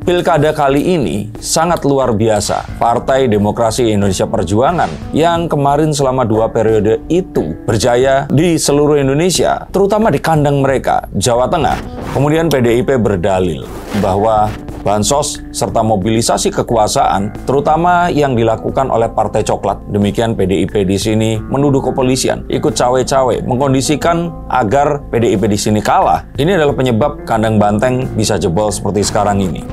Pilkada kali ini sangat luar biasa. Partai Demokrasi Indonesia Perjuangan yang kemarin selama 2 periode itu berjaya di seluruh Indonesia, terutama di kandang mereka, Jawa Tengah. Kemudian PDIP berdalil bahwa bansos serta mobilisasi kekuasaan, terutama yang dilakukan oleh Partai Coklat. Demikian PDIP di sini menuduh kepolisian ikut cawe-cawe, mengkondisikan agar PDIP di sini kalah. Ini adalah penyebab kandang banteng bisa jebol seperti sekarang ini.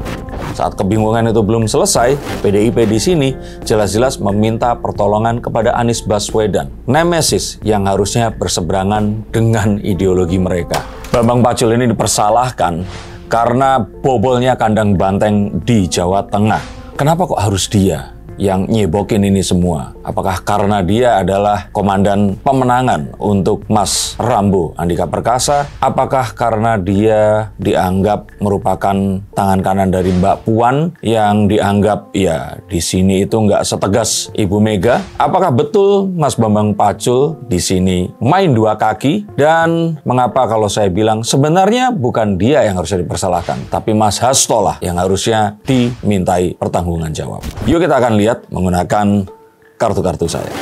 Saat kebingungan itu belum selesai, PDIP di sini jelas-jelas meminta pertolongan kepada Anies Baswedan, nemesis yang harusnya berseberangan dengan ideologi mereka. Bambang Pacul ini dipersalahkan karena bobolnya kandang banteng di Jawa Tengah. Kenapa kok harus dia yang nyebokin ini semua? Apakah karena dia adalah komandan pemenangan untuk Mas Rambo Andika Perkasa? Apakah karena dia dianggap merupakan tangan kanan dari Mbak Puan yang dianggap ya di sini itu nggak setegas Ibu Mega? Apakah betul Mas Bambang Pacul di sini main 2 kaki? Dan mengapa kalau saya bilang sebenarnya bukan dia yang harusnya dipersalahkan, tapi Mas Hasto lah yang harusnya dimintai pertanggungan jawab. Yuk kita akan lihat menggunakan kartu-kartu saya.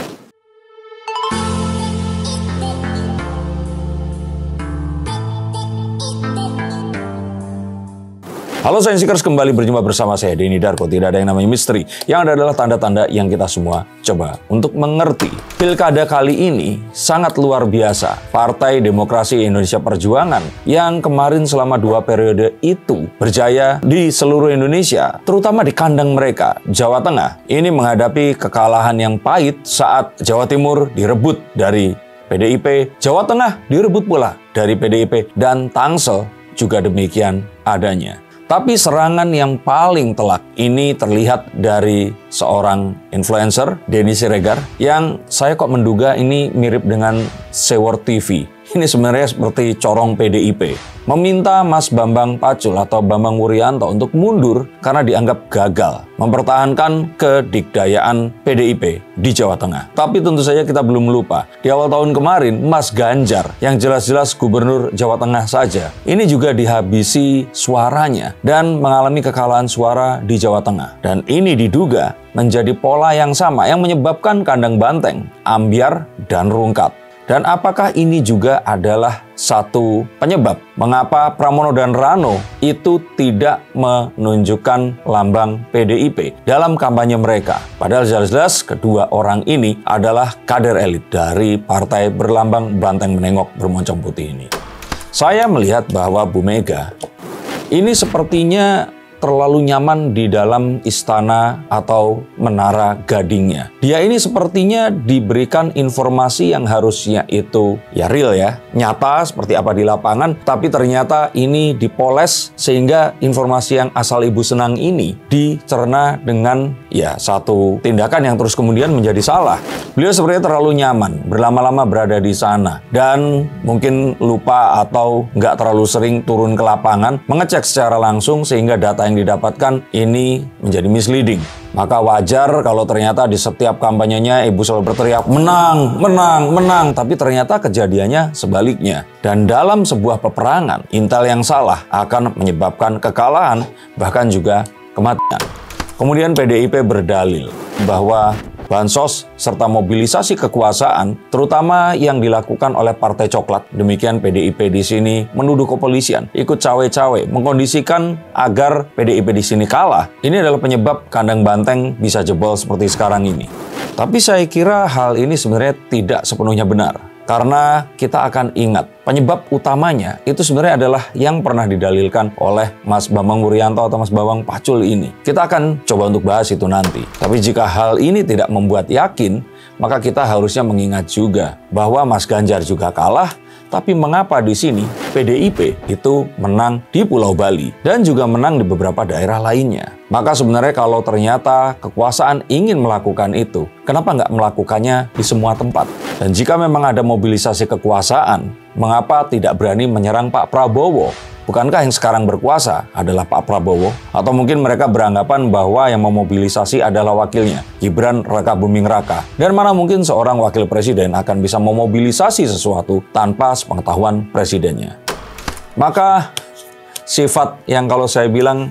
Halo Sainsikers, kembali berjumpa bersama saya Denny Darko. Tidak ada yang namanya misteri, yang ada adalah tanda-tanda yang kita semua coba untuk mengerti. Pilkada kali ini sangat luar biasa. Partai Demokrasi Indonesia Perjuangan yang kemarin selama 2 periode itu berjaya di seluruh Indonesia, terutama di kandang mereka, Jawa Tengah. Ini menghadapi kekalahan yang pahit saat Jawa Timur direbut dari PDIP, Jawa Tengah direbut pula dari PDIP, dan Tangsel juga demikian adanya. Tapi serangan yang paling telak ini terlihat dari seorang influencer, Denny Siregar, yang saya kok menduga ini mirip dengan Sewor TV. Ini sebenarnya seperti corong PDIP. Meminta Mas Bambang Pacul atau Bambang Wuryanto untuk mundur karena dianggap gagal mempertahankan kedikdayaan PDIP di Jawa Tengah. Tapi tentu saja kita belum lupa, di awal tahun kemarin Mas Ganjar yang jelas-jelas gubernur Jawa Tengah saja, ini juga dihabisi suaranya dan mengalami kekalahan suara di Jawa Tengah. Dan ini diduga menjadi pola yang sama yang menyebabkan kandang banteng, ambyar, dan rungkat. Dan apakah ini juga adalah satu penyebab mengapa Pramono dan Rano itu tidak menunjukkan lambang PDIP dalam kampanye mereka? Padahal jelas-jelas kedua orang ini adalah kader elit dari partai berlambang banteng menengok bermoncong putih ini. Saya melihat bahwa Bu Mega ini sepertinya terlalu nyaman di dalam istana atau menara gadingnya. Dia ini sepertinya diberikan informasi yang harusnya itu ya real ya, nyata seperti apa di lapangan, tapi ternyata ini dipoles sehingga informasi yang asal ibu senang ini dicerna dengan ya satu tindakan yang terus kemudian menjadi salah. Beliau sebenarnya terlalu nyaman berlama-lama berada di sana dan mungkin lupa atau nggak terlalu sering turun ke lapangan mengecek secara langsung sehingga data yang didapatkan ini menjadi misleading. Maka wajar kalau ternyata di setiap kampanyenya ibu selalu berteriak menang, menang, menang, tapi ternyata kejadiannya sebaliknya. Dan dalam sebuah peperangan, intel yang salah akan menyebabkan kekalahan bahkan juga kematian. Kemudian PDIP berdalil bahwa bansos serta mobilisasi kekuasaan, terutama yang dilakukan oleh Partai Coklat. Demikian PDIP di sini menuduh kepolisian ikut cawe-cawe, mengkondisikan agar PDIP di sini kalah. Ini adalah penyebab kandang banteng bisa jebol seperti sekarang ini. Tapi saya kira hal ini sebenarnya tidak sepenuhnya benar. Karena kita akan ingat, penyebab utamanya itu sebenarnya adalah yang pernah didalilkan oleh Mas Bambang Wuryanto atau Mas Bambang Pacul ini. Kita akan coba untuk bahas itu nanti. Tapi jika hal ini tidak membuat yakin, maka kita harusnya mengingat juga bahwa Mas Ganjar juga kalah, tapi mengapa di sini PDIP itu menang di Pulau Bali dan juga menang di beberapa daerah lainnya. Maka sebenarnya kalau ternyata kekuasaan ingin melakukan itu, kenapa nggak melakukannya di semua tempat? Dan jika memang ada mobilisasi kekuasaan, mengapa tidak berani menyerang Pak Prabowo? Bukankah yang sekarang berkuasa adalah Pak Prabowo? Atau mungkin mereka beranggapan bahwa yang memobilisasi adalah wakilnya, Gibran Rakabuming Raka. Dan mana mungkin seorang wakil presiden akan bisa memobilisasi sesuatu tanpa sepengetahuan presidennya. Maka sifat yang kalau saya bilang,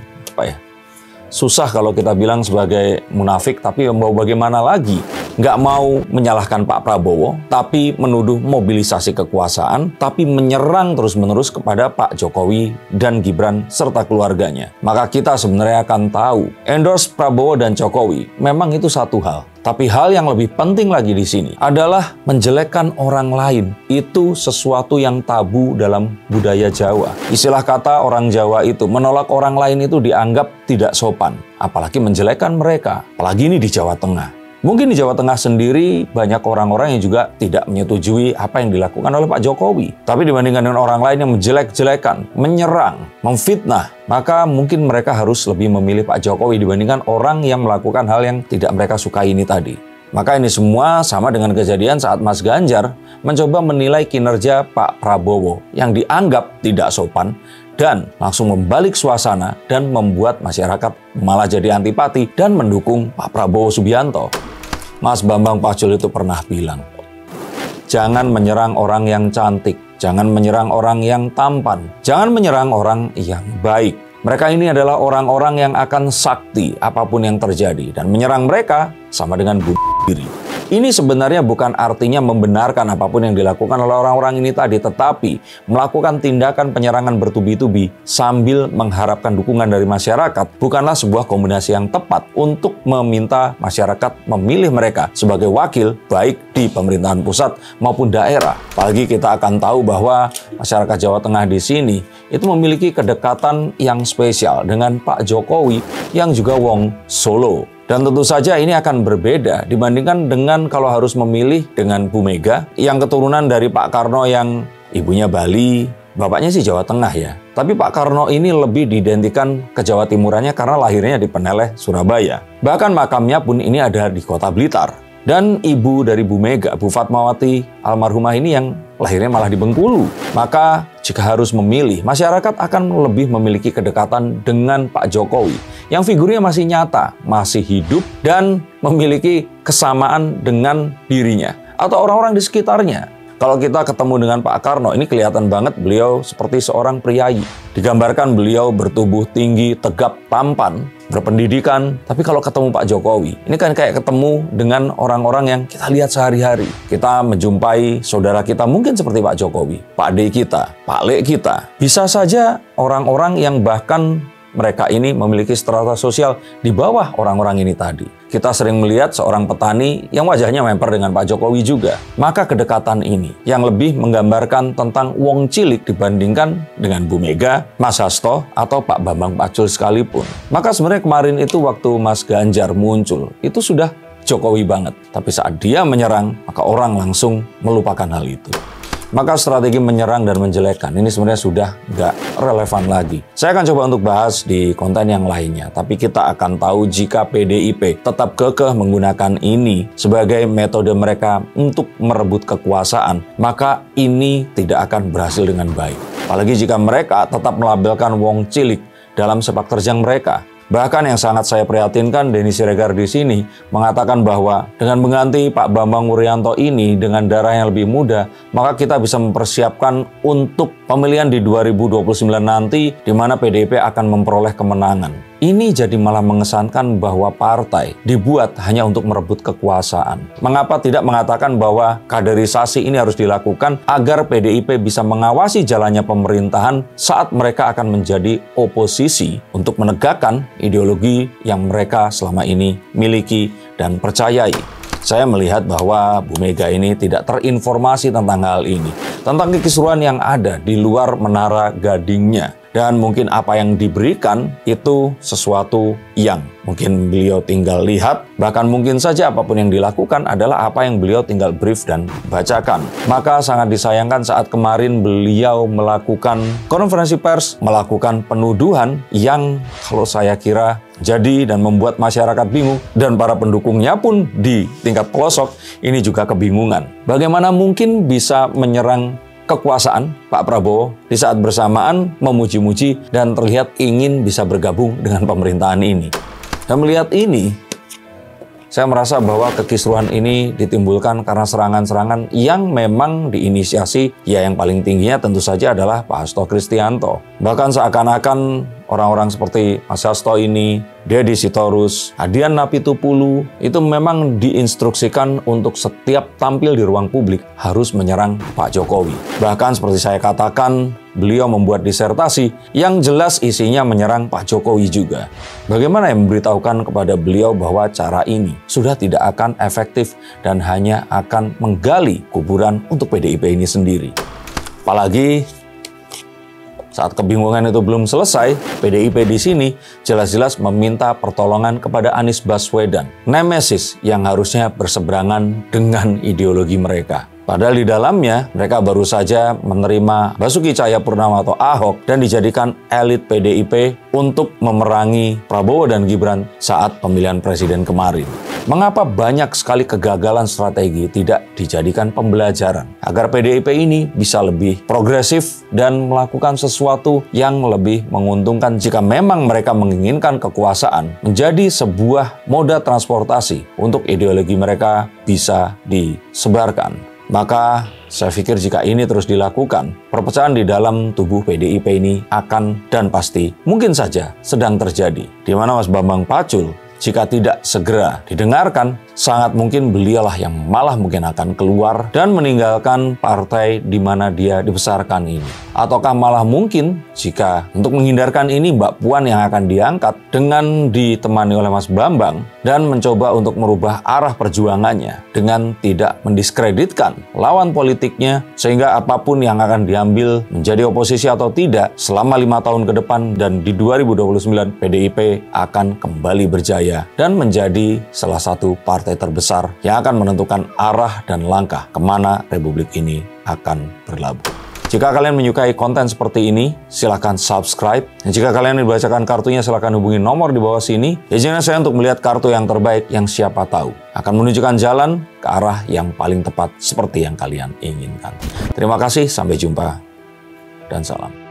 susah kalau kita bilang sebagai munafik, tapi mau bagaimana lagi? Nggak mau menyalahkan Pak Prabowo, tapi menuduh mobilisasi kekuasaan, tapi menyerang terus-menerus kepada Pak Jokowi dan Gibran serta keluarganya. Maka kita sebenarnya akan tahu, endorse Prabowo dan Jokowi memang itu satu hal. Tapi hal yang lebih penting lagi di sini adalah menjelekkan orang lain. Itu sesuatu yang tabu dalam budaya Jawa. Istilah kata orang Jawa itu, menolak orang lain itu dianggap tidak sopan. Apalagi menjelekkan mereka. Apalagi ini di Jawa Tengah. Mungkin di Jawa Tengah sendiri banyak orang-orang yang juga tidak menyetujui apa yang dilakukan oleh Pak Jokowi. Tapi dibandingkan dengan orang lain yang menjelek-jelekan, menyerang, memfitnah, maka mungkin mereka harus lebih memilih Pak Jokowi dibandingkan orang yang melakukan hal yang tidak mereka sukai ini tadi. Maka ini semua sama dengan kejadian saat Mas Ganjar mencoba menilai kinerja Pak Prabowo yang dianggap tidak sopan dan langsung membalik suasana dan membuat masyarakat malah jadi antipati dan mendukung Pak Prabowo Subianto. Mas Bambang Pacul itu pernah bilang, jangan menyerang orang yang cantik, jangan menyerang orang yang tampan, jangan menyerang orang yang baik. Mereka ini adalah orang-orang yang akan sakti apapun yang terjadi, dan menyerang mereka sama dengan bunuh diri. Ini sebenarnya bukan artinya membenarkan apapun yang dilakukan oleh orang-orang ini tadi, tetapi melakukan tindakan penyerangan bertubi-tubi sambil mengharapkan dukungan dari masyarakat bukanlah sebuah kombinasi yang tepat untuk meminta masyarakat memilih mereka sebagai wakil baik di pemerintahan pusat maupun daerah. Apalagi kita akan tahu bahwa masyarakat Jawa Tengah di sini itu memiliki kedekatan yang spesial dengan Pak Jokowi yang juga wong Solo. Dan tentu saja ini akan berbeda dibandingkan dengan kalau harus memilih dengan Bu Mega yang keturunan dari Pak Karno yang ibunya Bali, bapaknya sih Jawa Tengah ya. Tapi Pak Karno ini lebih diidentikan ke Jawa Timurannya karena lahirnya di Peneleh, Surabaya. Bahkan makamnya pun ini ada di Kota Blitar. Dan ibu dari Bu Mega, Bu Fatmawati almarhumah ini yang lahirnya malah di Bengkulu. Maka jika harus memilih, masyarakat akan lebih memiliki kedekatan dengan Pak Jokowi yang figurnya masih nyata, masih hidup, dan memiliki kesamaan dengan dirinya atau orang-orang di sekitarnya. Kalau kita ketemu dengan Pak Karno, ini kelihatan banget beliau seperti seorang priayi. Digambarkan beliau bertubuh tinggi, tegap, tampan, berpendidikan. Tapi kalau ketemu Pak Jokowi, ini kan kayak ketemu dengan orang-orang yang kita lihat sehari-hari. Kita menjumpai saudara kita mungkin seperti Pak Jokowi, Pak Ade kita, Pak Le kita. Bisa saja orang-orang yang bahkan mereka ini memiliki strata sosial di bawah orang-orang ini tadi. Kita sering melihat seorang petani yang wajahnya memper dengan Pak Jokowi juga. Maka kedekatan ini yang lebih menggambarkan tentang wong cilik dibandingkan dengan Bu Mega, Mas Hasto, atau Pak Bambang Pacul sekalipun. Maka sebenarnya kemarin itu waktu Mas Ganjar muncul, itu sudah Jokowi banget. Tapi saat dia menyerang, maka orang langsung melupakan hal itu. Maka strategi menyerang dan menjelekkan ini sebenarnya sudah nggak relevan lagi. Saya akan coba untuk bahas di konten yang lainnya. Tapi kita akan tahu jika PDIP tetap kekeh menggunakan ini sebagai metode mereka untuk merebut kekuasaan, maka ini tidak akan berhasil dengan baik. Apalagi jika mereka tetap melabelkan wong cilik dalam sepak terjang mereka. Bahkan yang sangat saya prihatinkan, Denny Siregar di sini mengatakan bahwa dengan mengganti Pak Bambang Wuryanto ini dengan darah yang lebih muda, maka kita bisa mempersiapkan untuk pemilihan di 2029 nanti di mana PDIP akan memperoleh kemenangan. Ini jadi malah mengesankan bahwa partai dibuat hanya untuk merebut kekuasaan. Mengapa tidak mengatakan bahwa kaderisasi ini harus dilakukan agar PDIP bisa mengawasi jalannya pemerintahan saat mereka akan menjadi oposisi untuk menegakkan ideologi yang mereka selama ini miliki dan percayai. Saya melihat bahwa Bu Mega ini tidak terinformasi tentang hal ini, tentang kekisruhan yang ada di luar menara gadingnya. Dan mungkin apa yang diberikan itu sesuatu yang mungkin beliau tinggal lihat, bahkan mungkin saja apapun yang dilakukan adalah apa yang beliau tinggal brief dan bacakan. Maka sangat disayangkan saat kemarin beliau melakukan konferensi pers, melakukan penuduhan yang kalau saya kira jadi dan membuat masyarakat bingung, dan para pendukungnya pun di tingkat pelosok ini juga kebingungan. Bagaimana mungkin bisa menyerang kekuasaan Pak Prabowo di saat bersamaan memuji-muji dan terlihat ingin bisa bergabung dengan pemerintahan ini. Dan melihat ini, saya merasa bahwa kekisruhan ini ditimbulkan karena serangan-serangan yang memang diinisiasi, ya yang paling tingginya tentu saja adalah Pak Hasto Kristianto. Bahkan seakan-akan orang-orang seperti Mas Hasto ini, Deddy Sitorus, Adian Napitupulu, itu memang diinstruksikan untuk setiap tampil di ruang publik harus menyerang Pak Jokowi. Bahkan seperti saya katakan, beliau membuat disertasi yang jelas isinya menyerang Pak Jokowi juga. Bagaimana yang memberitahukan kepada beliau bahwa cara ini sudah tidak akan efektif dan hanya akan menggali kuburan untuk PDIP ini sendiri. Apalagi saat kebingungan itu belum selesai, PDIP di sini jelas-jelas meminta pertolongan kepada Anies Baswedan, nemesis yang harusnya berseberangan dengan ideologi mereka. Padahal di dalamnya mereka baru saja menerima Basuki Cahayapurnama atau Ahok dan dijadikan elit PDIP untuk memerangi Prabowo dan Gibran saat pemilihan presiden kemarin. Mengapa banyak sekali kegagalan strategi tidak dijadikan pembelajaran agar PDIP ini bisa lebih progresif dan melakukan sesuatu yang lebih menguntungkan jika memang mereka menginginkan kekuasaan menjadi sebuah moda transportasi untuk ideologi mereka bisa disebarkan. Maka saya pikir jika ini terus dilakukan, perpecahan di dalam tubuh PDIP ini akan dan pasti mungkin saja sedang terjadi. Di mana Mas Bambang Pacul, jika tidak segera didengarkan, sangat mungkin beliaulah yang malah mungkin akan keluar dan meninggalkan partai di mana dia dibesarkan ini. Ataukah malah mungkin jika untuk menghindarkan ini Mbak Puan yang akan diangkat dengan ditemani oleh Mas Bambang dan mencoba untuk merubah arah perjuangannya dengan tidak mendiskreditkan lawan politiknya sehingga apapun yang akan diambil menjadi oposisi atau tidak selama 5 tahun ke depan dan di 2029 PDIP akan kembali berjaya dan menjadi salah satu partai terbesar yang akan menentukan arah dan langkah kemana Republik ini akan berlabuh. Jika kalian menyukai konten seperti ini, silahkan subscribe. Dan jika kalian dibacakan kartunya, silahkan hubungi nomor di bawah sini. Izinkan saya untuk melihat kartu yang terbaik yang siapa tahu akan menunjukkan jalan ke arah yang paling tepat seperti yang kalian inginkan. Terima kasih, sampai jumpa, dan salam.